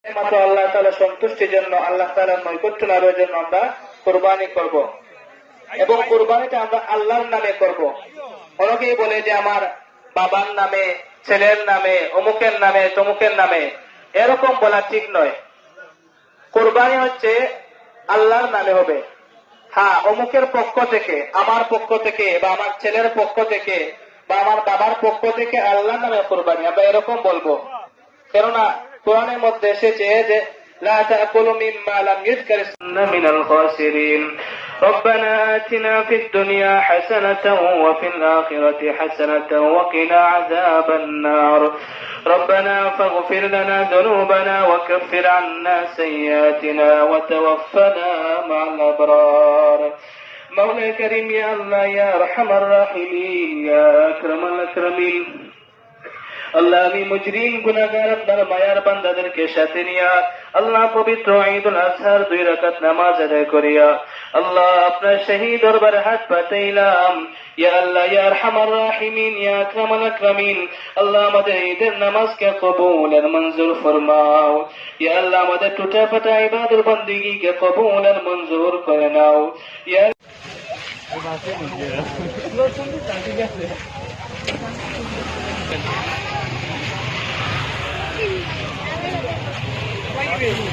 মাত্র আল্লাহ তাআলা সন্তুষ্টির জন্য, আল্লাহ তাআলার নৈকট্য লাভের জন্য আমরা কুরবানি করব এবং কুরবানিটা আমরা আল্লাহর নামে করব। অনেকেই বলে যে আমার বাবার নামে, ছেলের নামে, অমুকের নামে, তমুকের নামে, এরকম বলা ঠিক নয়। কুরবানি হচ্ছে আল্লাহর নামে হবে। হ্যাঁ, অমুকের পক্ষ থেকে, আমার পক্ষ থেকে, বা আমার ছেলের পক্ষ থেকে, বা আমার বাবার পক্ষ থেকে আল্লাহর নামে কুরবানি আমরা এরকম বলবো। কেননা কোরআনের মধ্যে এসেছে যে লা তাকুলু মিম্মা লাম ইযকার ইসমুল্লাহ মিনাল খাসিরিন। ربنا آتنا في الدنيا حسنة وفي الآخرة حسنة وقنا عذاب النار ربنا فاغفر لنا ذنوبنا وكفر عنا سيئاتنا وتوفنا مع الأبرار مولا كريم يا الله يا أرحم الراحمين يا أكرم الأكرمين। আল্লাহ, আমি মুজরিম গুনাহগার আপনার মায়ার বান্দাদেরকে সাথে নিয়া আল্লাহ পবিত্র ঈদুল আজহার 2 রাকাত নামাজ আদায় করিয়া আল্লাহ আপনার শহীদ দরবারে হাত পাতাইলাম। ইয়া আল্লাহ ইয়া আরহামার রাহিমিন ইয়া আকরামাল আকরামিন। আল্লাহ, আমাদের ঈদের নামাজকে কবুল আর মঞ্জুর ফরমাও। ইয়া আল্লাহ, আমাদের টুটা ফাটা ইবাদত বন্দেগীকে কবুল আর মঞ্জুর করে নাও। ইয়া Why are you